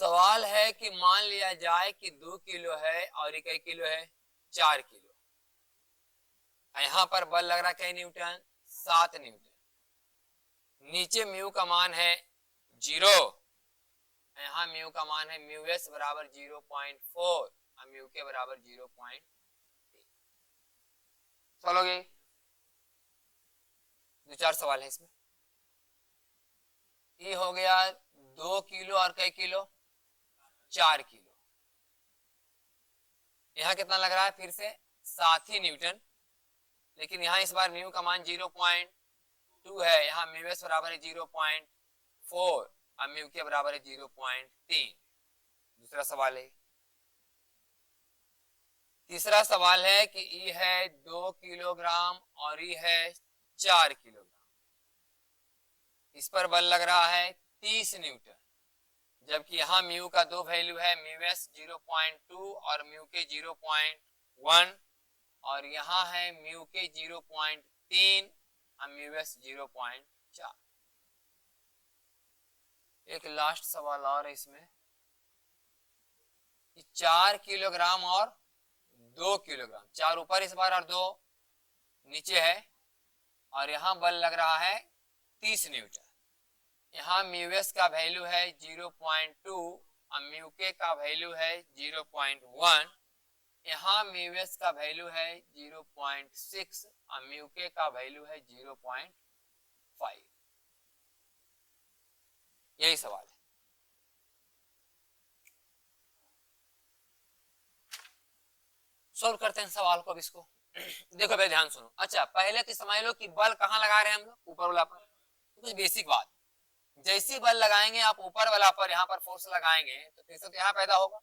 सवाल है कि मान लिया जाए कि 2 किलो है और ये कई किलो है, 4 किलो। यहां पर बल लग रहा है कई न्यूटन, 7 न्यूटन। नीचे म्यू का मान है 0, यहाँ म्यू का मान है म्यू एस बराबर 0.4 और म्यू के बराबर 0.3। चलोगे 2-4 सवाल है इसमें। ये हो गया 2 किलो और कई किलो, 4 किलो। यहाँ कितना लग रहा है, फिर से 7 ही न्यूटन, लेकिन यहाँ इस बार म्यू का मान 0.2 है, यहाँ म्यू एस बराबर है 0.4 और म्यू के बराबर है 0.3। दूसरा सवाल है। तीसरा सवाल है कि ई है 2 किलोग्राम और ई है 4 किलोग्राम। इस पर बल लग रहा है 30 न्यूटन, जबकि यहाँ म्यू का दो वैल्यू है, म्यू एस 0.2 और म्यू के 0.1, और यहाँ है म्यू के 0.3 और म्यू एस 0.4। एक लास्ट सवाल और है इसमें, 4 किलोग्राम और 2 किलोग्राम, 4 ऊपर इस बार और 2 नीचे है, और यहाँ बल लग रहा है 30 न्यूटन। यहाँ म्यू एस का वैल्यू है 0.2 और म्यू के का वैल्यू है 0.1, यहाँ म्यू एस का वैल्यू है 0.6 और म्यू के का वैल्यू है 0.5। यही सवाल है। सॉल्व करते हैं सवाल को अब इसको। देखो भाई ध्यान सुनो। अच्छा, पहले तो समझ लो कि बल कहाँ लगा रहे हैं हम लोग, ऊपर वाला पर। कुछ बेसिक बात, जैसी बल लगाएंगे आप ऊपर वाला पर, यहाँ पर फोर्स लगाएंगे तो फिर से तो यहाँ पैदा होगा।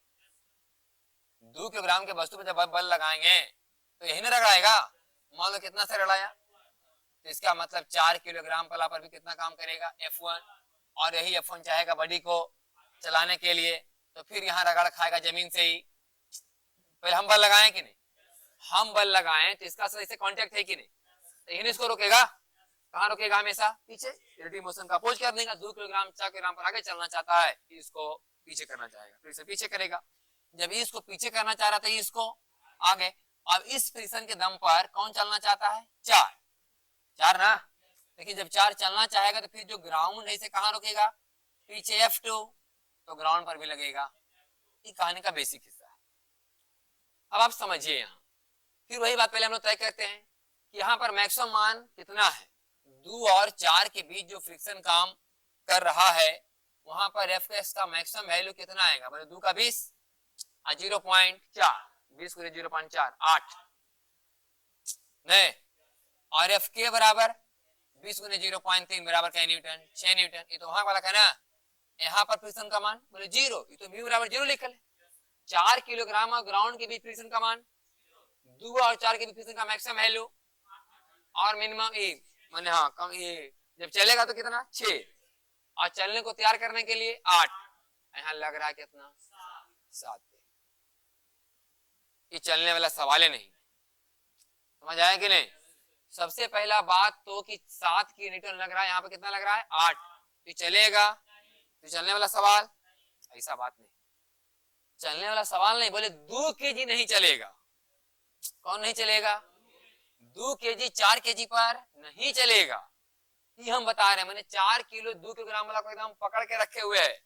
2 किलोग्राम के वस्तु पर जब बल लगाएंगे तो यही ना रगड़ाएगा। मान लो कितना से रगड़ाया, तो इसका मतलब 4 किलोग्राम वाला पर भी कितना काम करेगा, F1, और यही F1 चाहेगा बॉडी को चलाने के लिए, तो फिर यहाँ रगड़ खाएगा जमीन से ही। पहले हम बल लगाएं कि नहीं, हम बल लगाएं तो इसका से कांटेक्ट है कि नहीं, तो यही इसको रोकेगा। कहाँ रोकेगा, हमेशा पीछे। रिलेटिव मोशन का अपोज कर देगा। 2 किलोग्राम 4 किलोग्राम पर आगे चलना चाहता है, इसको पीछे करना चाहेगा, तो इसे पीछे करेगा। जब इसको पीछे करना चाह रहा था इसको आगे, अब इस फ्रिक्शन के दम पर कौन चलना चाहता है, 4 ना। लेकिन जब 4 चलना चाहेगा तो फिर जो ग्राउंड है इसे कहाँ रोकेगा, पीछे F2, तो ग्राउंड पर भी लगेगा। ये कहानी का बेसिक हिस्सा है। अब आप समझिए, यहाँ फिर वही बात पहले हम लोग तय करते हैं कि यहाँ पर मैक्सिमम मान कितना है, 2 और 4 के बीच जो फ्रिक्शन काम कर रहा है, वहां पर एफ का मैक्सिमम वैल्यू कितना आएगा, बोले 2 का 20 और 0.4, 20 को 0.4 8 नहीं, और एफ के बराबर 20 गुने 0.3 बराबर क्या न्यूटन, 6 न्यूटन। ये तो वहां वाला है ना। यहाँ पर फ्रिक्शन का मान बोले 0, ये तो म्यू बराबर 0 लिखल है। 4 किलोग्राम और ग्राउंड के बीच फ्रिक्शन का मान, 2 और 4 के बीच फ्रिक्शन का मैक्सिमम वैल्यू और मिनिमम ये माने, हाँ कम, ये जब चलेगा तो कितना 6, और चलने को तैयार करने के लिए 8, यहाँ लग रहा है कितना 7। ये चलने वाला सवाल है नहीं, समझ आया कि नहीं। सबसे पहला बात तो कि 7 की न्यूटन लग रहा है, यहाँ पे कितना लग रहा है 8, तो चलेगा, तो चलने वाला सवाल, ऐसा बात नहीं। चलने वाला सवाल नहीं, बोले 2 केजी नहीं चलेगा। कौन नहीं चलेगा, 2 केजी 4 केजी पर नहीं चलेगा। ये हम बता रहे हैं, मैंने 4 किलो 2 किलोग्राम वाला को एकदम पकड़ के रखे हुए है।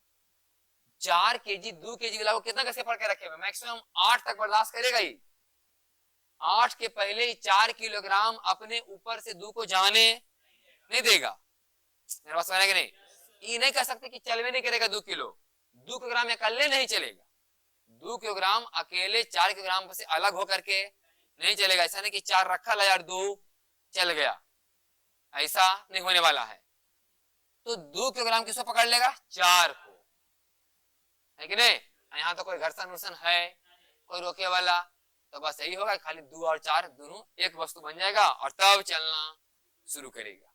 4 केजी 2 केजी वाला को कितना कैसे पकड़ के रखे हुए, मैक्सिमम 8 तक बर्दाश्त करेगा ही। 8 के पहले ही 4 किलोग्राम अपने ऊपर से 2 को जाने नहीं देगा। मेरे पास समझ कि नहीं। ये नहीं कह सकते कि चल भी नहीं करेगा 2 किलो, 2 किलोग्राम अकेले नहीं चलेगा। 2 किलोग्राम अकेले 4 किलोग्राम से अलग होकर के नहीं चलेगा। ऐसा नहीं कि 4 रखा है और 2 चल गया, ऐसा नहीं होने वाला है। तो 2 किलोग्राम किसको पकड़ लेगा, 4 को, है कि नहीं। यहाँ तो कोई घर्षण वर्षण है, कोई रोके वाला, तो बस यही होगा, खाली 2 और 4 दोनों एक वस्तु बन जाएगा और तब चलना शुरू करेगा।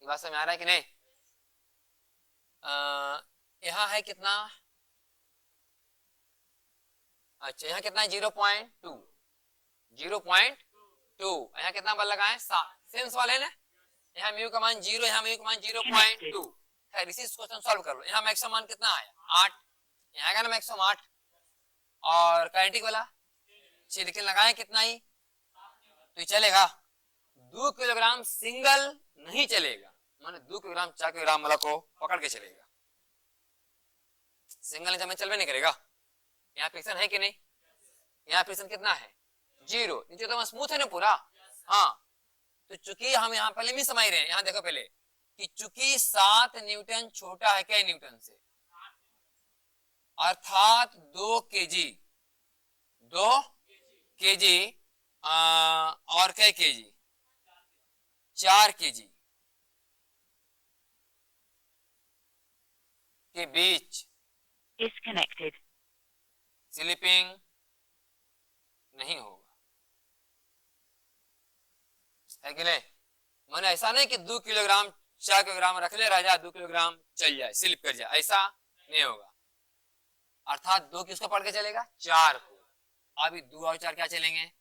ये बात समझ आ रहा है कि नहीं। यहाँ है कितना, अच्छा यहाँ कितना है 0.2, 0.2, यहाँ कितना बल लगाए 7, सेंस वाले ना। यहाँ म्यू का मान 0, यहाँ म्यू का मान 0.2, खैर इसी क्वेश्चन सॉल्व कर लो। यहाँ मैक्सिमम मान कितना आया 8, यहाँ का ना मैक्सिमम 8 और काइनेटिक वाला 6, लेकिन लगाए कितना ही तो ये चलेगा 2 किलोग्राम सिंगल नहीं चलेगा, माने 2 किलोग्राम 4 किलोग्राम वाला को पकड़ के चलेगा, सिंगल जब में चलवे नहीं करेगा। यहाँ फ्रिक्शन है कि नहीं, यहाँ फ्रिक्शन कितना है 0, नीचे तो स्मूथ है ना पूरा। हाँ तो चूंकि हम यहाँ पहले भी समझ रहे हैं, यहाँ देखो पहले कि चूंकि 7 न्यूटन छोटा है क्या न्यूटन से, अर्थात 2 केजी और क्या केजी 4 केजी के बीच Disconnected. स्लिपिंग नहीं होगा, है कि नहीं। मैंने ऐसा नहीं कि 2 किलोग्राम 4 किलोग्राम रख ले राजा 2 किलोग्राम चल जाए स्लिप कर जाए, ऐसा नहीं होगा। अर्थात 2 किसको पढ़ के चलेगा 4 को। अभी 2 और 4 क्या चलेंगे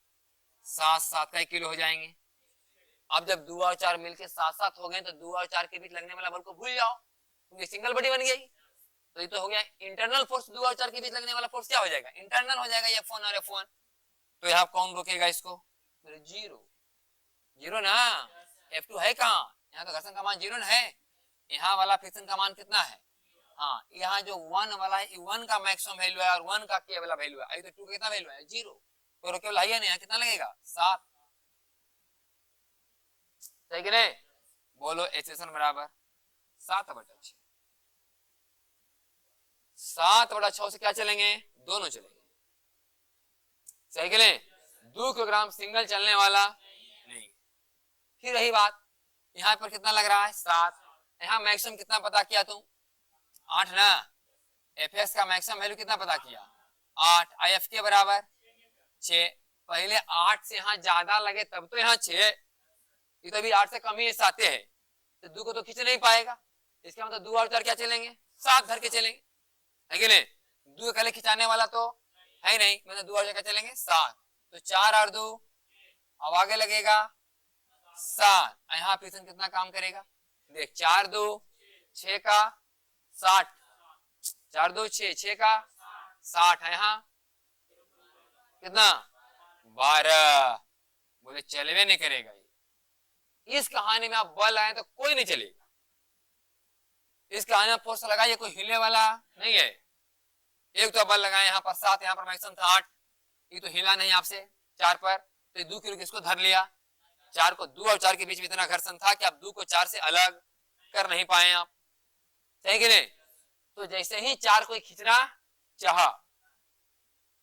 7 का 1 किलो हो जाएंगे। अब जब 2 और 4 मिलके 7 हो गए तो 2 और 4 के बीच लगने वाला बल को भूल जाओ, क्योंकि सिंगल बॉडी बन गई। तो ये तो हो गया इंटरनल फोर्स, 2 और 4 के बीच लगने वाला फोर्स क्या हो जाएगा इंटरनल हो जाएगा, F1 और F1। तो यहाँ कौन रोकेगा इसको, जीरो ना, F2 है कहाँ, यहाँ तो घर्षण का मान 0 है, यहाँ वाला फ्रिक्शन का मान कितना है। हाँ यहाँ जो 1 वाला है 1 का मैक्सिमम वैल्यू है और 1 का के वाला वैल्यू है, अभी तो 2 का कितना वैल्यू है 0, तो रोकेबल है या नहीं, कितना लगेगा 7, सही कि नहीं। बोलो एक्सेशन बराबर 7/6, 7/6 से क्या चलेंगे दोनों चलेंगे, सही कि नहीं। 2 किलोग्राम सिंगल चलने वाला नहीं। फिर रही बात यहाँ पर कितना लग रहा है 7, यहाँ मैक्सिमम कितना पता किया तुम 8 ना, एफ का मैक्सिमम वैल्यू कितना पता किया 8, IF के बराबर 6, पहले 8 से यहाँ ज्यादा लगे तब तो यहाँ 6, ये तो अभी 8 से कम ही आते हैं, तो 2 को तो खींच नहीं पाएगा, इसका मतलब 2 और 4 क्या चलेंगे 7 धर के चलेंगे, है कि नहीं। 2 अकेले खिंचाने वाला तो है नहीं, मतलब 2 और 4 क्या चलेंगे 7, तो 4 और 2 अब आगे लगेगा 7, यहाँ फ्रिक्शन कितना काम करेगा देख 4 2 6 का 60, 4 2 6 6 का 60 है, यहाँ कितना 12, बोले चलवे नहीं करेगा ये। इस कहानी में आप बल आए तो कोई नहीं चलेगा, इस कहानी में फोर्स लगाइए कोई हिले वाला नहीं है। एक तो बल लगाए यहाँ पर 7, यहाँ पर मैक्सिमम था 8, ये तो हिला नहीं आपसे 4 पर, तो 2 किलो किसको धर लिया 4 को, 2 और 4 के बीच में इतना घर्षण था कि आप 2 को 4 से अलग कर नहीं पाए आप, सही कि नहीं। तो जैसे ही 4 को खींचना चाहा,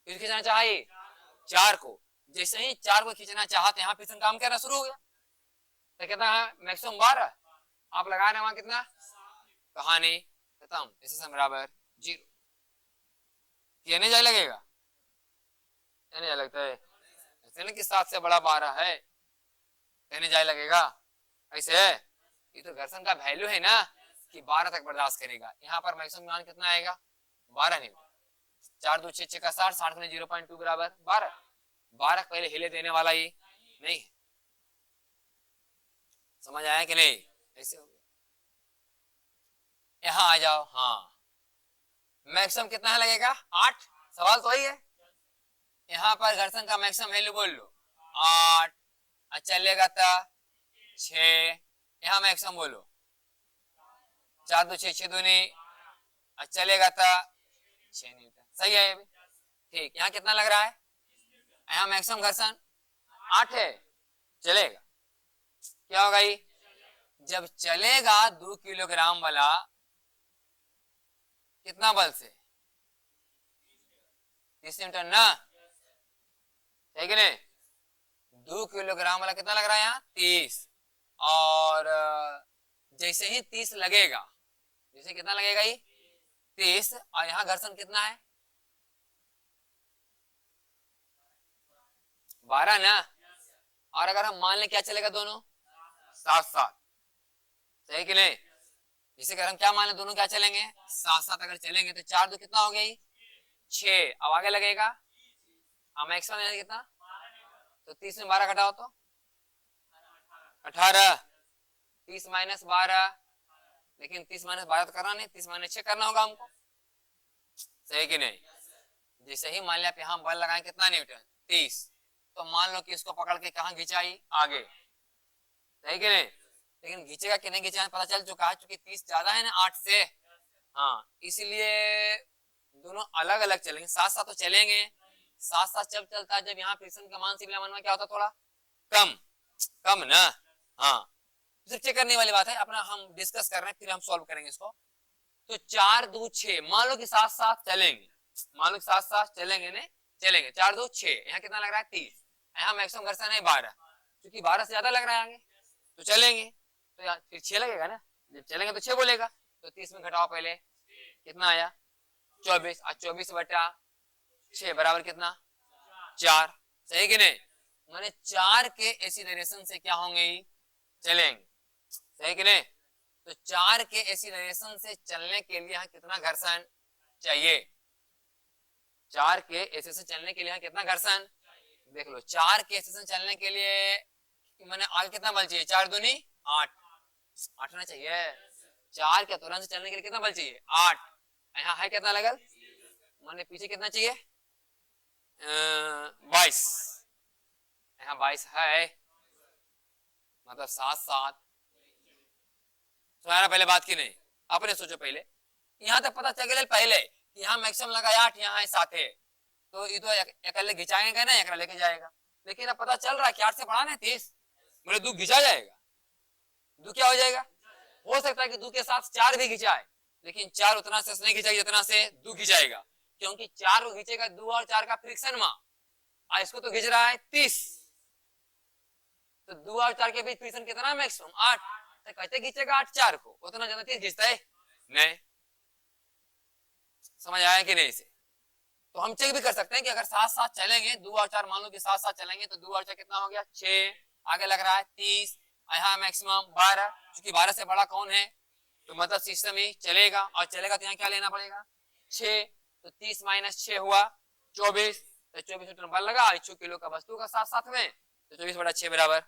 खींचना चाहिए 4 को, जैसे ही 4 को खींचना चाहा तो यहाँ फ्रिक्शन काम करना शुरू हो गया, तो कितना है मैक्सिमम 12, आप लगा रहे वहां कितना, कहानी खत्म, एक्सेशन बराबर 0। कहने जाए लगेगा, कहने जाए लगता है ऐसे नहीं कि 7 से बड़ा 12 है, कहने जाए लगेगा ऐसे है, ये तो घर्षण का वैल्यू है ना कि 12 तक बर्दाश्त करेगा। यहाँ पर मैक्सिमम मान कितना आएगा 12 नहीं, 4 2 6 6 का 60, 60 में 0.2 बराबर 12, 12 पहले हिले देने वाला ये नहीं है, समझ आया कि नहीं, ऐसे हो गया। यहाँ आ जाओ, हाँ मैक्सिमम कितना लगेगा 8, सवाल तो ही है। यहाँ पर घर्षण का मैक्सिमम वैल्यू बोल लो 8, चलेगा था 6, यहाँ मैक्सिमम बोलो 4 2 6 6 दूनी, चलेगा था 6 न्यूटन, सही है अभी ठीक। यहाँ कितना लग रहा है, यहाँ मैक्सिमम घर्षण 8 है, चलेगा, क्या होगा ये जब चलेगा 2 किलोग्राम वाला कितना बल से 30 न्यूटन ना, है कि नहीं। 2 किलोग्राम वाला कितना लग रहा है यहाँ 30, और जैसे ही 30 लगेगा, जैसे कितना लगेगा ये 30, और यहाँ घर्षण कितना है 12 ना, और अगर हम मान लें क्या चलेगा दोनों साथ साथ, सही कि नहीं। जैसे अगर हम क्या मान लें दोनों क्या चलेंगे साथ साथ अगर चलेंगे तो 4 2 कितना हो गई 6, अब आगे लगेगा मैक्सिमम कितना, तो 30 में 12 घटाओ तो 18, 30 - 12 लेकिन 30 - 12 तो करना नहीं, 30 - 6 करना होगा हमको, सही कि नहीं। जैसे ही मान लिया यहाँ बल लगाए कितना न्यूटन 30, तो मान लो कि इसको पकड़ के कहाँ खिंचाई, आगे, सही कि नहीं। लेकिन खींचेगा कि नहीं खींचेगा पता चल चुका है, क्योंकि 30 ज्यादा है ना 8 से, हाँ, इसलिए दोनों अलग अलग चलेंगे, साथ साथ तो चलेंगे। साथ साथ जब चलता है जब यहाँ फ्रिक्शन का मान सिविल मन में क्या होता है, थोड़ा कम कम ना, हाँ, सिर्फ चेक करने वाली बात है, अपना हम डिस्कस कर रहे हैं, फिर हम सॉल्व करेंगे इसको। तो 4 2 6 मान लो कि साथ साथ चलेंगे, मान लो कि साथ साथ चलेंगे, नहीं चलेंगे, 4 2 6, यहाँ कितना लग रहा है 30, यहाँ मैक्सिमम घर्षण है 12, क्योंकि 12 से ज्यादा लग रहा है आगे, तो चलेंगे, तो यहाँ फिर 6 लगेगा ना, जब चलेंगे तो 6 बोलेगा, तो 30 में घटाओ पहले, कितना आया 24, और 24/6 बराबर कितना 4, सही कि नहीं। मैंने 4 के एक्सीलरेशन से क्या होंगे, चलेंगे, सही कि नहीं। तो 4 के एक्सीलरेशन से चलने के लिए यहाँ कितना घर्षण चाहिए, 4 के एक्सीलरेशन चलने के लिए यहाँ कितना घर्षण, देख लो 4 के एक्सीलरेशन चलने के लिए मैंने आगे कितना बल चाहिए, 4 दूनी 8, 8 ना चाहिए, 4 के तुरंत से चलने के लिए कितना बल चाहिए 8, यहाँ है कितना लगल, मैंने पीछे कितना चाहिए 22, यहाँ 22 है, मतलब 7 7, तुम्हारा पहले बात की नहीं, आपने सोचो पहले, यहाँ तक पता चल गया पहले कि यहाँ मैक्सिमम लगा 8, यहाँ है 7 है, तो ये तो अकेले घिंचाएंगे ना, एक लेके जाएगा, लेकिन अब पता चल रहा है कि 8 से बढ़ा ना 30, मेरे 2 घिंचा जाएगा, 2 क्या हो जाएगा, हो सकता है कि 2 के साथ 4 भी घिंचाए, लेकिन 4 उतना से नहीं घिंचाएगा जितना से 2 घिंचाएगा, क्योंकि 4 को घिंचेगा 2 और 4 का फ्रिक्शन में, और इसको तो घिंच रहा है 30, तो 2 और 4 के बीच फ्रिक्शन कितना मैक्सिमम 8, तो कहते घिंचेगा 8 4 को, उतना ज्यादा 30 घिंचता है नहीं, समझ आया कि नहीं इसे। तो हम चेक भी कर सकते हैं कि अगर साथ साथ चलेंगे 2 और 4, मान लो कि साथ साथ चलेंगे तो 2 और 4 कितना हो गया 6, आगे लग रहा है 30, यहाँ मैक्सिमम 12, क्योंकि 12 से बड़ा कौन है, तो मतलब सिस्टम ही चलेगा, और चलेगा तो यहाँ क्या लेना पड़ेगा 6, तो 30 - 6 हुआ 24, तो 24 न्यूटन बल लगा 100 किलो का वस्तु का साथ साथ में, तो 24/6 बराबर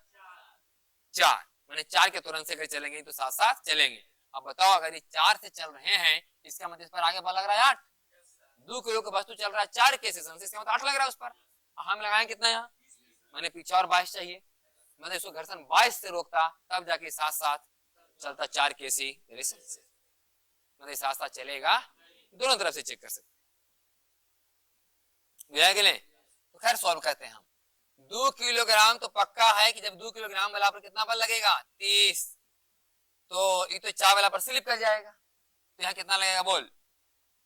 4, मैंने 4 के तुरंत से अगर चलेंगे तो साथ साथ चलेंगे। अब बताओ अगर ये 4 से चल रहे हैं, इसका मतलब इस पर आगे बल लग रहा है 8, 2 किलो का वस्तु चल रहा है 4 के सेशन से, इसका मतलब 8 लग रहा है उस पर, हम लगाएं कितना यहाँ, मैंने पीछे और 22 चाहिए, मतलब इसको घर्षण 22 से रोकता, तब जाके साथ साथ चलता 4 के सी रेशन से, मतलब साथ साथ चलेगा, दोनों तरफ से चेक कर सकते हैं कि नहीं। तो खैर सॉल्व करते हैं हम, 2 किलोग्राम तो पक्का है कि जब 2 किलोग्राम वाला पर कितना बल लगेगा 30, तो ये तो 4 वाला पर स्लिप कर जाएगा, तो यहाँ कितना लगेगा बोल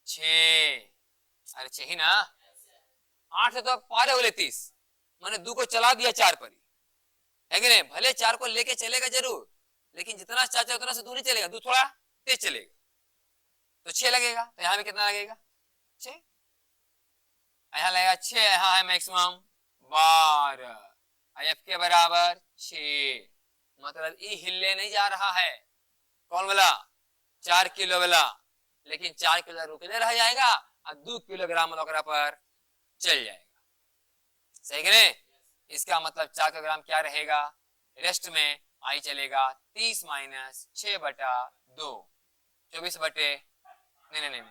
6, अरे 6 ही ना, 8 से तो पार है बोले 30, मैंने 2 को चला दिया 4 पर ही, है कि नहीं। भले 4 को लेके चलेगा जरूर, लेकिन जितना चाचा उतना से 2 नहीं चलेगा, 2 थोड़ा तेज चलेगा, तो 6 लगेगा, तो यहाँ भी कितना लगेगा 6, यहाँ लगेगा 6, यहाँ है मैक्सिमम 12, एफ के बराबर 6, मतलब ये हिले नहीं जा रहा है, कौन वाला 4 किलो वाला, लेकिन 4 किलो रुकने रह जाएगा और 2 किलोग्राम पर चल जाएगा, सही कि नहीं। इसका मतलब 4 किलोग्राम क्या रहेगा रेस्ट में, आई चलेगा 30 - 6/2, 24 बटे नहीं,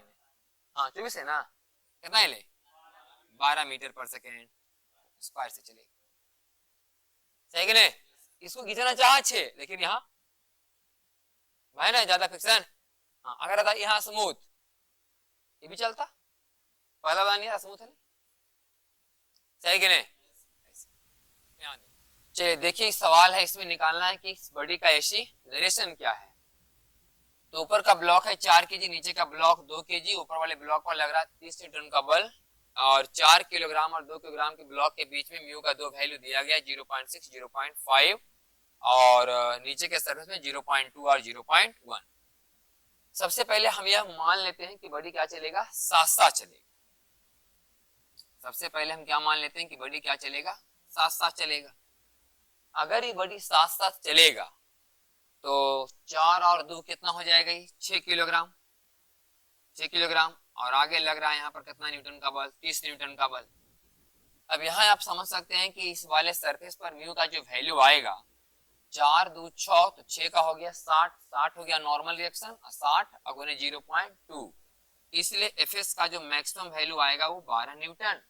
हाँ 24 है ना, कितना ही ले 12 मीटर पर सेकेंड स्क्वायर से चलेगा, सही कि नहीं। इसको खींचना चाहा 6, लेकिन यहाँ भाई ना ज्यादा फ्रिक्शन, हाँ अगर आता यहाँ स्मूथ ये भी चलता, पहला वाला नहीं था स्मूथ है, सही कि नहीं। चलिए देखिए सवाल है, इसमें निकालना है कि इस बॉडी का एक्सीलरेशन क्या है। तो ऊपर का ब्लॉक है 4 kg, नीचे का ब्लॉक 2 kg, ऊपर वाले ब्लॉक पर लग रहा है 30 न्यूटन का बल, और 4 किलोग्राम और 2 किलोग्राम के ब्लॉक के बीच में म्यू का 2 वैल्यू दिया गया 0.6 0.5, और नीचे के सरफेस में 0.2 और 0.1। सबसे पहले हम यह मान लेते हैं कि बॉडी क्या चलेगा साथ साथ चलेगा, सबसे पहले हम क्या मान लेते हैं कि बॉडी क्या चलेगा साथ साथ चलेगा। अगर ये बॉडी साथ साथ चलेगा तो 4 और 2 कितना हो जाएगा, 6 किलोग्राम, 6 किलोग्राम, और आगे लग रहा है यहाँ पर कितना न्यूटन का बल 30 न्यूटन का बल। अब यहाँ आप समझ सकते हैं कि इस वाले सरफेस पर म्यू का जो वैल्यू आएगा 4 2 6 तो 6 का हो गया 60, 60 हो गया नॉर्मल रिएक्शन, 60 अगुने 0.2, इसलिए एफएस का जो मैक्सिमम वैल्यू आएगा वो 12 न्यूटन,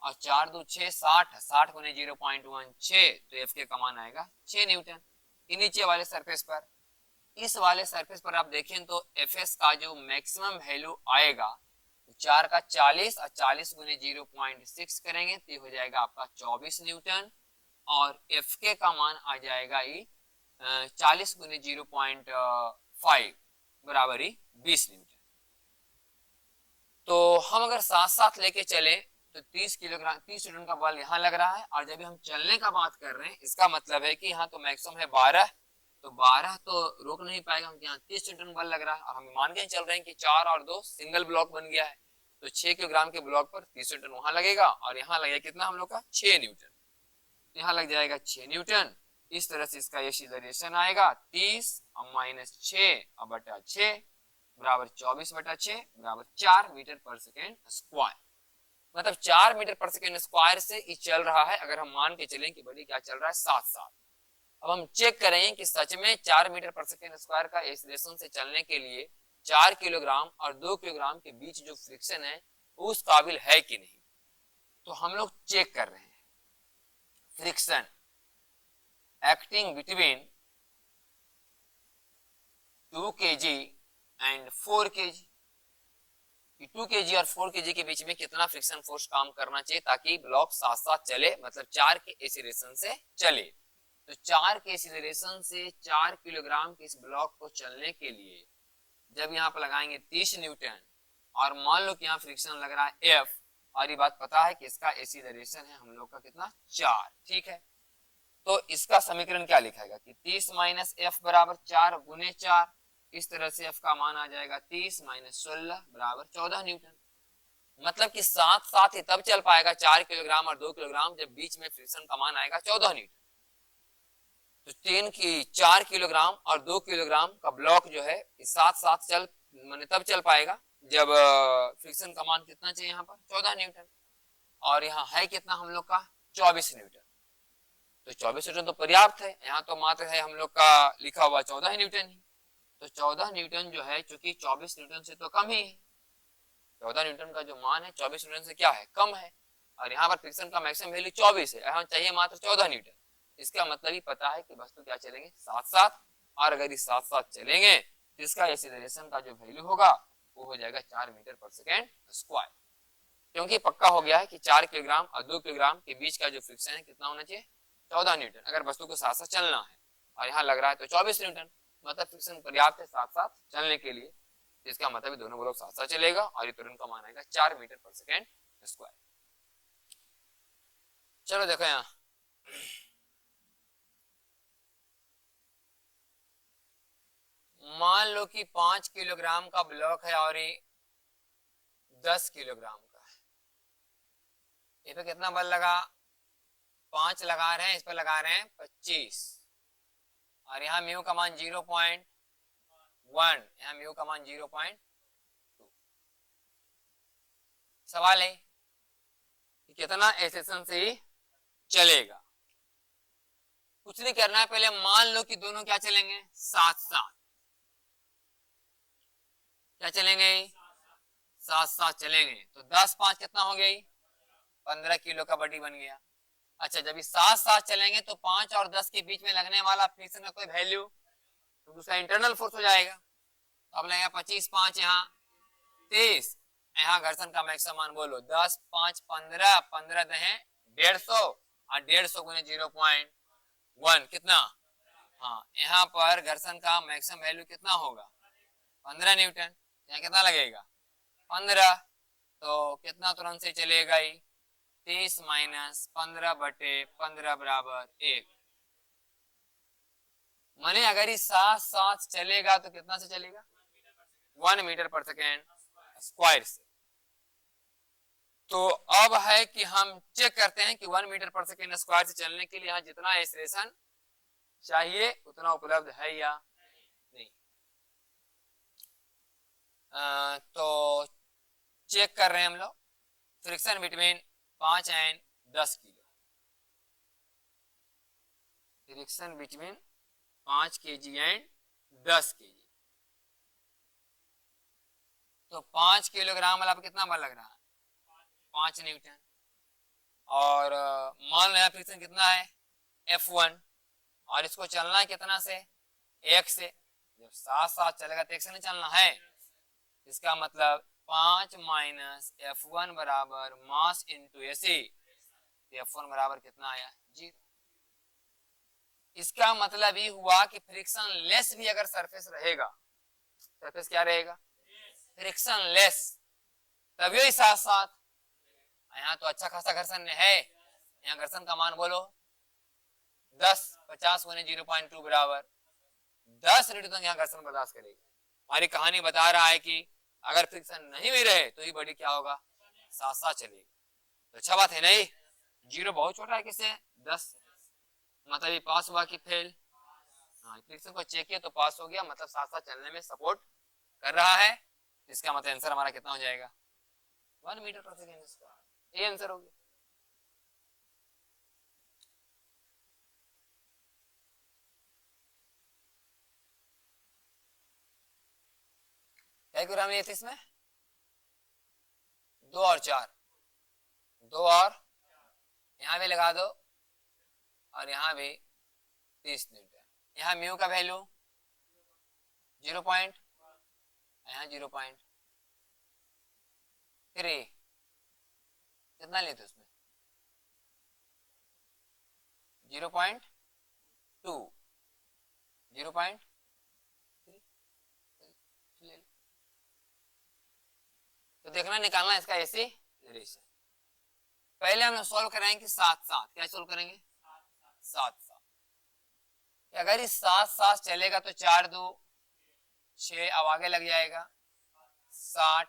और 4 2 6 60, 60 गुने 0.1 6, तो एफ के का मान आएगा 6 न्यूटन। नीचे वाले सरफेस पर, इस वाले सरफेस पर आप देखें तो एफएस का जो मैक्सिमम वैल्यू आएगा 4 का 40 और 40 गुने 0.6 करेंगे तो हो जाएगा आपका 24 न्यूटन, और एफ के का मान आ जाएगा 40 गुने 0.5 बराबर ही 20 न्यूटन। तो हम अगर साथ साथ लेके चले तो 30 किलोग्राम 30 न्यूटन का बल यहाँ लग रहा है, और जब हम चलने का बात कर रहे हैं इसका मतलब है कि यहाँ तो मैक्सिमम है 12, तो 12 तो रोक नहीं पाएगा, हम यहाँ 30 न्यूटन बल लग रहा है, और हम मान के चल रहे हैं कि 4 और 2 सिंगल ब्लॉक बन गया है, तो 6 किलोग्राम के ब्लॉक पर 30 न्यूटन वहां लगेगा, और यहाँ लगेगा कितना हम लोग का 6 न्यूटन, यहाँ लग जाएगा 6 न्यूटन। इस तरह से इसका एक्सीलरेशन आएगा 30 माइनस 6 बटा 6 बराबर 24 बटा 6 बराबर 4 मीटर पर सेकेंड स्क्वायर, मतलब 4 मीटर पर सेकेंड स्क्वायर से ये चल रहा है। अगर हम मान के चलें कि बड़ी क्या चल रहा है साथ साथ, अब हम चेक करेंगे कि सच में 4 मीटर पर सेकेंड स्क्वायर का एक्सीलरेशन से चलने के लिए 4 किलोग्राम और 2 किलोग्राम के बीच जो फ्रिक्शन है उस काबिल है कि नहीं। तो हम लोग चेक कर रहे हैं friction acting between 2 kg and 4 kg, 2 kg और 4 kg के बीच में कितना फ्रिक्शन फोर्स काम करना चाहिए ताकि ब्लॉक साथ साथ चले, मतलब 4 के एक्सीलरेशन से चले। तो 4 के एक्सीलरेशन से 4 किलोग्राम के इस ब्लॉक को चलने के लिए जब यहाँ पर लगाएंगे 30 न्यूटन, और मान लो कि यहाँ फ्रिक्शन लग रहा है F, और ये बात पता है कि इसका एक्सीलरेशन है हम लोग का कितना 4, ठीक है। तो इसका समीकरण क्या लिखाएगा कि 30 माइनस एफ बराबर 4 गुने 4, इस तरह से एफ का मान आ जाएगा 30 माइनस 16 बराबर 14 न्यूटन, मतलब कि साथ साथ ही तब चल पाएगा 4 किलोग्राम और 2 किलोग्राम जब बीच में फ्रिक्शन का मान आएगा 14 न्यूटन। तो 4 किलोग्राम और 2 किलोग्राम का ब्लॉक जो है साथ साथ चल माने तब चल पाएगा जब फ्रिक्शन का मान कितना चाहिए यहाँ पर 14 न्यूटन, और यहाँ है कितना हम लोग का 24 न्यूटन। तो 24 न्यूटन तो पर्याप्त है, यहाँ तो मात्र है हम लोग का लिखा हुआ 14 न्यूटन ही, तो 14 न्यूटन जो है चूंकि 24 न्यूटन से तो कम ही है, 14 न्यूटन का जो मान है 24 न्यूटन से क्या है कम है, और यहाँ पर फ्रिक्शन का मैक्सिमम वैल्यू 24 है, यहाँ चाहिए मात्र 14 न्यूटन। इसका मतलब ही पता है कि वस्तु क्या चलेंगे साथ साथ, और अगर ये साथ साथ चलेंगे तो इसका एक्सीलरेशन का जो वैल्यू होगा वो हो जाएगा 4 मीटर पर सेकेंड स्क्वायर, क्योंकि पक्का हो गया है कि 4 किलोग्राम और 2 किलोग्राम के बीच का जो फ्रिक्शन है कितना होना चाहिए 14 न्यूटन, अगर वस्तु को साथ साथ चलना है, और यहाँ लग रहा है तो 24 न्यूटन, मतलब फ्रिक्शन पर्याप्त है साथ साथ चलने के लिए, इसका मतलब दोनों ब्लॉक साथ साथ चलेगा, और ये तुरंत का मान आएगा 4 मीटर पर सेकेंड स्क्वायर। चलो देखो यहाँ मान लो कि 5 किलोग्राम का ब्लॉक है और ये 10 किलोग्राम का है, ये पे कितना बल लगा 5 लगा रहे हैं, इस पर लगा रहे हैं 25, और यहाँ म्यू का मान 0.1, यहाँ म्यू का मान 0.2। सवाल है कि कितना एक्सेशन से चलेगा, कुछ नहीं करना है, पहले मान लो कि दोनों क्या चलेंगे साथ साथ, क्या चलेंगे साथ साथ चलेंगे, तो 10 5 कितना हो गई 15 किलो का बडी बन गया। अच्छा जब ये साथ साथ चलेंगे तो 5 और 10 के बीच में लगने वाला फ्रिक्शन का कोई वैल्यू तो दूसरा इंटरनल फोर्स हो जाएगा, तो अब लगेगा 25 5 यहाँ 30, यहाँ घर्षण का मैक्सिमम मान बोलो 10 5 15, 15 दहे 150, और 150 गुने 0.1 कितना, हाँ यहाँ पर घर्षण का मैक्सिमम वैल्यू कितना होगा 15 न्यूटन, यहाँ कितना लगेगा 15, तो कितना तुरंत से चलेगा ही 30 माइनस 15 बटे 15 बराबर 1, माने अगर ये साथ साथ चलेगा तो कितना से चलेगा 1 मीटर पर सेकेंड स्क्वायर से। तो अब है कि हम चेक करते हैं कि 1 मीटर पर सेकेंड स्क्वायर से चलने के लिए यहाँ जितना एक्सीलरेशन चाहिए उतना उपलब्ध है या नहीं। तो चेक कर रहे हैं हम लोग friction between 5 and 10 kilo, friction between 5 kg and 10 kg। तो 5 किलोग्राम वाला कितना बल लग रहा है? 5 न्यूटन। और मान लो फ्रिक्शन कितना है? F1। और इसको चलना है कितना से? 1 से। जब साथ साथ चलेगा तो 1 से नहीं चलना है। इसका मतलब 5 माइनस F1 बराबर मास इंटू एसी। F1 बराबर कितना आया? 0। इसका मतलब ये हुआ कि फ्रिक्शन लेस भी अगर सरफेस रहेगा, सरफेस क्या रहेगा? फ्रिक्शन लेस, तभी साथ साथ। यहाँ तो अच्छा खासा घर्षण है। यहाँ घर्षण का मान बोलो 10, 50 गुने 0.2 बराबर 10 न्यूटन तक यहाँ घर्षण बर्दाश्त करेगी। हमारी कहानी बता रहा है कि अगर फ्रिक्शन नहीं भी रहे तो ये बॉडी क्या होगा? साथ साथ चलेगी। तो अच्छा बात है नहीं? 0 बहुत छोटा है, किससे? 10। मतलब ये पास हुआ कि फेल? हाँ, फ्रिक्शन को चेक किया तो पास हो गया, मतलब साथ साथ चलने में सपोर्ट कर रहा है। इसका मतलब आंसर हमारा कितना हो जाएगा? 1 मीटर पर सेकेंड। ये आंसर हो गया। क्या है इसमें? 2 और 4, 2 और यहाँ भी लगा दो और यहाँ भी 30 न्यूटन। यहाँ म्यू का वैल्यू 0 पॉइंट, यहाँ 0.3। कितना लेते उसमें? 0.2, 0.3 ले लो। तो देखना निकालना इसका ऐसी रेशियो। पहले हम सॉल्व कराएंगे कि साथ साथ। क्या सॉल्व करेंगे? साथ साथ। अगर इस साथ साथ चलेगा तो 4 2 6, अब आगे लग जाएगा 60।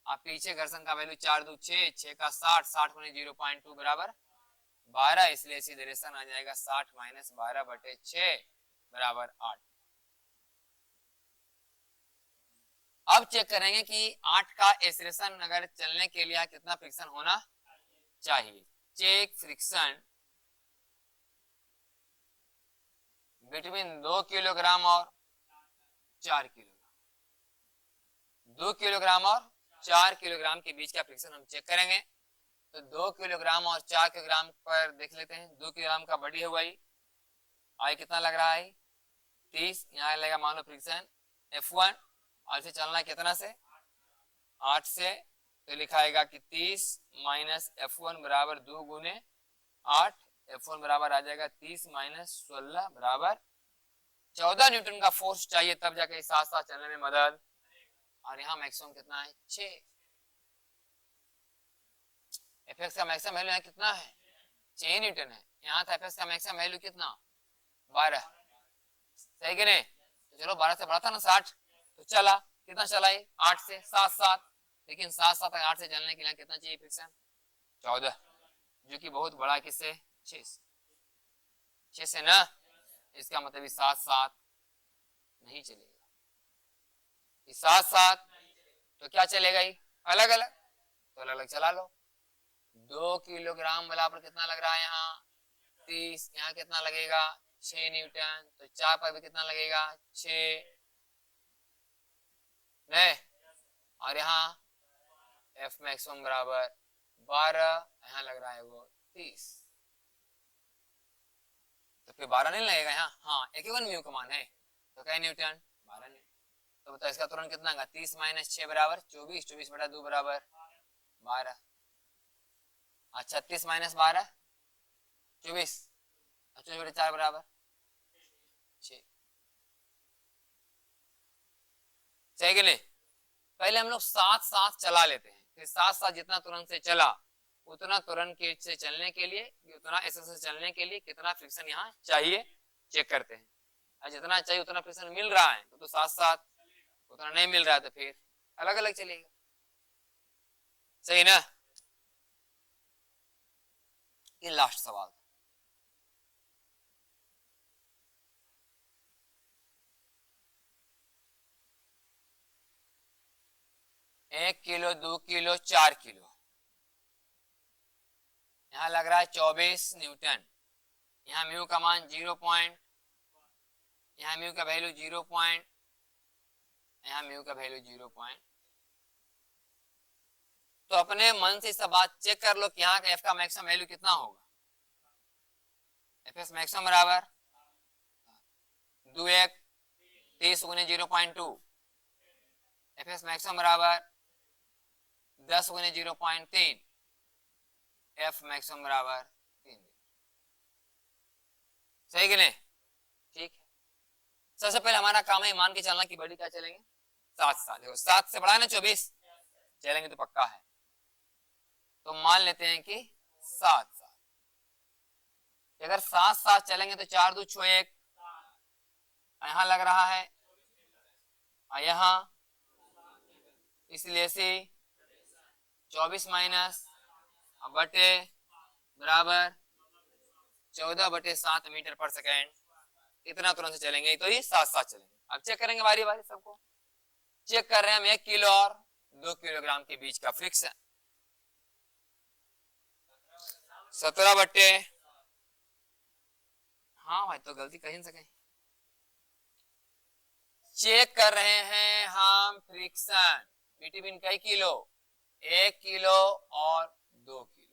आप पीछे घर्षण का वैल्यू 4 2 6, 6 का 60, 60 गुने 0.2 बराबर 12। इसलिए इसी डायरेक्शन आ जाएगा 60 माइनस 12/6 बराबर 8। अब चेक करेंगे कि 8 का एक्सेलरेशन अगर चलने के लिए कितना फ्रिक्शन होना चाहिए। चेक फ्रिक्शन बिटवीन 2 किलोग्राम और 4 किलोग्राम। 2 किलोग्राम और 4 किलोग्राम के बीच का फ्रिक्शन हम चेक करेंगे। तो 2 किलोग्राम और 4 किलोग्राम पर देख लेते हैं। 2 किलोग्राम का बड़ी है वही आई कितना लग रहा है? 30। यहाँ लगेगा मान लो फ्रिक्शन F1 और इसे चलना कितना से? 8 से। तो लिखाएगा कि 30 माइनस F1 बराबर 2 गुने 8। F1 बराबर आ जाएगा 30 माइनस 16 बराबर 14 न्यूटन का फोर्स चाहिए, तब जाके साथ साथ चलने में मदद। और यहाँ मैक्सिमम कितना है? 6। एफएक्स का मैक्सिमम वैल्यू है कितना है? 6 न्यूटन है। यहाँ था एफएक्स का मैक्सिमम वैल्यू कितना? 12। सही कि नहीं? तो चलो 12 से बड़ा था ना 60, तो चला कितना चला ये? 8 से 7 7। लेकिन 7 7 8 से चलने के लिए कितना चाहिए फ्रिक्शन? 14, जो कि बहुत बड़ा किससे? 6 से ना। इसका मतलब 7 7 नहीं चलेगा। 7 7 तो क्या चलेगा? ये अलग अलग, तो अलग अलग चला लो। 2 किलोग्राम वाला पर कितना लग रहा है? यहाँ 30। यहाँ कितना लगेगा? 6 न्यूटन। तो 4 पर भी कितना लगेगा? 6 नहीं। और यहाँ एफ मैक्सिमम बराबर 12, यहाँ लग रहा है वो 30। तो फिर 12 नहीं लगेगा यहाँ? हाँ, एक ही म्यू का मान है तो क्या न्यूटन? 12 न्यूटन। तो बताओ इसका तुरंत कितना होगा? 30 माइनस 6 बराबर 24, 24/2 बराबर 12। अच्छा 30 माइनस 12 24, 24/4 बराबर 6। सही कि नहीं? पहले हम लोग साथ साथ चला लेते हैं, फिर साथ साथ जितना तुरंत से चला उतना तुरंत के से चलने के लिए, उतना ऐसे से चलने के लिए कितना फ्रिक्शन यहाँ चाहिए चेक करते हैं। और जितना चाहिए उतना फ्रिक्शन मिल रहा है तो साथ साथ, उतना नहीं मिल रहा है तो फिर अलग अलग चलेगा। सही ना? ये लास्ट सवाल। एक किलो, 2 किलो, 4 किलो, यहाँ लग रहा है 24 न्यूटन। यहाँ म्यू का मान 0.1 यहाँ म्यू का वैल्यू 0 पॉइंट, यहाँ म्यू का वैल्यू 0 पॉइंट। तो अपने मन से सब बात चेक कर लो कि यहाँ का एफ का मैक्सिमम वैल्यू कितना होगा। एफ एस मैक्सिमम बराबर 2 1 30 गुने 0.2, एफ एस मैक्सिमम बराबर 10 गुने 0.3, एफ मैक्सिमम बराबर 3। सही कि नहीं? ठीक है। सबसे पहले हमारा काम है मान के चलना कि बड़ी क्या चलेंगे 7 देखो 7 से बड़ा है ना 24, चलेंगे तो पक्का है। तो मान लेते हैं कि 7 अगर 7 चलेंगे तो 4 2 6 1, यहां लग रहा है यहाँ, इसलिए से 24 माइनस बटे बराबर 14/7 मीटर पर सेकेंड। इतना तुरंत से चलेंगे तो ये 7 चलेंगे। अब चेक करेंगे बारी बारी सबको। चेक कर रहे हैं हम 1 किलो और 2 किलोग्राम के बीच का फ्रिक्शन। 17 हाँ भाई तो गलती कहीं से कहीं। चेक कर रहे हैं हम फ्रिक्शन बिटवीन कई किलो, 1 किलो और 2 किलो।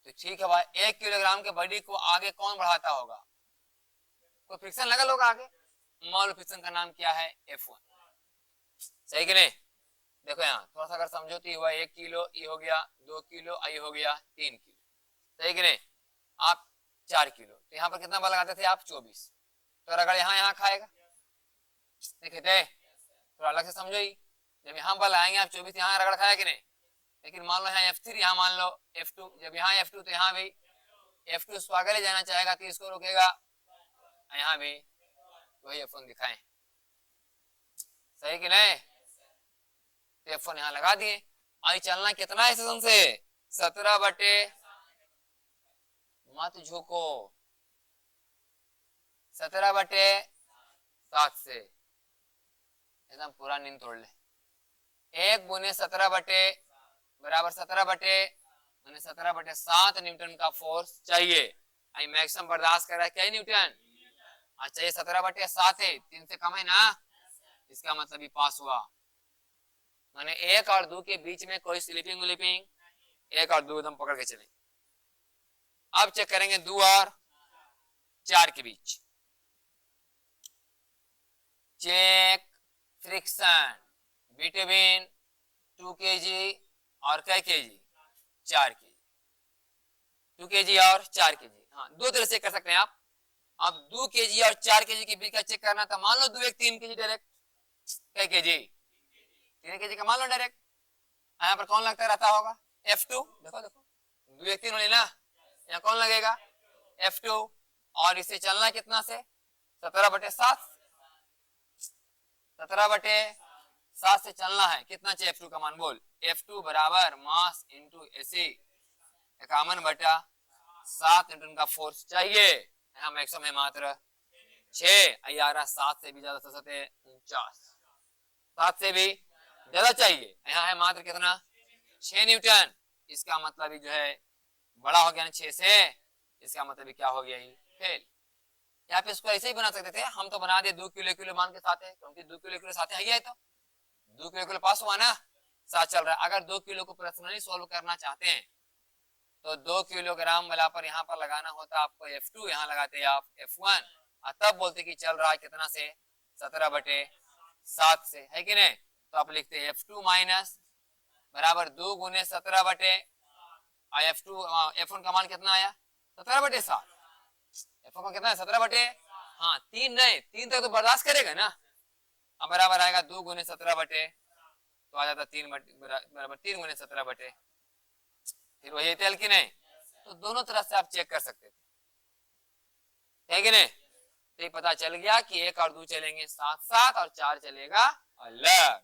तो ठीक है भाई 1 किलोग्राम के बॉडी को आगे कौन बढ़ाता होगा? कोई फ्रिक्शन लगा होगा आगे। मान लो फ्रिक्शन का नाम क्या है F1। सही कि नहीं? देखो यहाँ थोड़ा सा अगर समझो तो हुआ 1 किलो, ये हो गया 2 किलो, ये हो गया 3 किलो। सही कि नहीं? आप 4 किलो, तो यहाँ पर कितना बल लगाते थे आप 24। तो अगर यहाँ खाएगा देखे थे, थोड़ा अलग से समझो ही। जब यहाँ बल आएंगे आप 24, यहाँ रगड़ खाया कि नहीं? लेकिन मान लो यहाँ F3, यहाँ मान लो F2। जब यहाँ F2 तो यहाँ भी F2 उसको आगे ले जाना चाहेगा तो इसको रुकेगा, यहाँ भी वही F1 दिखाएं। सही कि नहीं? तो F1 यहाँ लगा दिए। आई चलना कितना है सेशन से 17 मत झुको 17/7 से एकदम पूरा नींद तोड़ ले। 1 गुने 17 बराबर 17/7 न्यूटन का फोर्स चाहिए। आई मैक्सिमम बर्दाश्त कर रहा है क्या न्यूटन? अच्छा ये 17/7 है, 3 से कम है ना, इसका मतलब ये पास हुआ। माने 1 और 2 के बीच में कोई स्लिपिंग विलिपिंग, 1 और 2 एकदम पकड़ के चले। अब चेक करेंगे 2 और 4 के बीच। चेक फ्रिक्शन बिटवीन 2 kg और कै kg 4 kg, 2 kg और 4 kg। हाँ दो तरह से कर सकते हैं आप। अब 2 kg और 4 kg के बीच का चेक करना था। मान लो 2 1 3 kg डायरेक्ट, कै kg 3 kg का मान लो डायरेक्ट। यहाँ पर कौन लगता रहता होगा? F2। देखो देखो 2 1 3 होने ना, यहाँ कौन लगेगा? F2। और इसे चलना कितना से 17/7, 17/7 से चलना है। कितना चाहिए F2 का मान बोल? F2 बराबर मास इंटू AC 51/7 न्यूटन का फोर्स चाहिए। यहाँ मैक्सिमम है मात्र 6, 7 से भी ज्यादा 49, 7 से भी ज्यादा चाहिए। यहाँ है मात्र कितना 6 न्यूटन। इसका मतलब जो है बड़ा हो गया ना 6 से, इसका मतलब क्या हो गया? फेल। यहाँ पे इसको ऐसे ही बना सकते थे हम, तो बना दे 2 किलो मान के साथ है, क्योंकि 2 किलो साथ है तो 2 किलो पास हुआ ना, साथ चल रहा है। अगर 2 किलो को पर्सनली सोल्व करना चाहते हैं तो 2 किलोग्राम वाला पर यहाँ पर लगाना होता आपको F2, यहाँ लगाते हैं आप F1 और तब बोलते कि चल रहा है कितना से 17/7 से, है कि नहीं? तो आप लिखते हैं F2 माइनस बराबर 2 गुने 17 F2 F1 का मान कितना आया 17/7। F1 का कितना है 17 हाँ 3 नहीं, 3 तक तो बर्दाश्त करेगा ना। अब बराबर आएगा 2 गुने 17 तो आ जाता 3 बराबर 3 गुने 17 फिर वही तेल की नहीं। तो दोनों तरह से आप चेक कर सकते थे, है कि नहीं? तो पता चल गया कि 1 और 2 चलेंगे साथ साथ और 4 चलेगा अलग।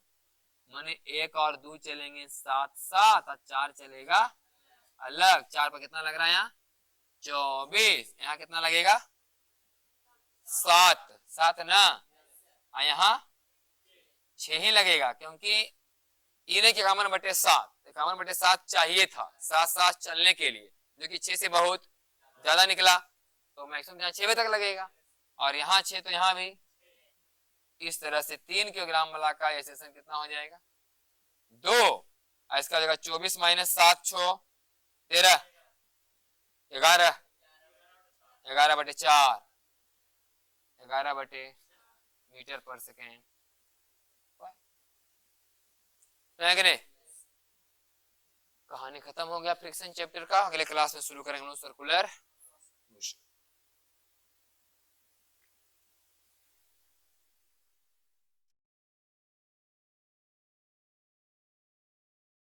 माने 1 और 2 चलेंगे साथ साथ और 4 चलेगा अलग। 4 पर कितना लग रहा है यहाँ 24, यहाँ कितना लगेगा 7 ना, यहाँ 6 ही लगेगा, क्योंकि इन्हें 51/7 चाहिए था साथ साथ चलने के लिए, जो कि 6 से बहुत ज्यादा निकला। तो मैक्सिमम यहाँ 6 बजे तक लगेगा और यहाँ 6 तो यहाँ भी। इस तरह से 3 किलोग्राम बल का एक्सेलरेशन कितना हो जाएगा 2। इसका जगह 24 माइनस 7 6 13 11 11/4 11/मीटर पर सेकेंड। कहानी खत्म हो गया फ्रिक्शन चैप्टर का। अगले क्लास में शुरू करेंगे सर्कुलर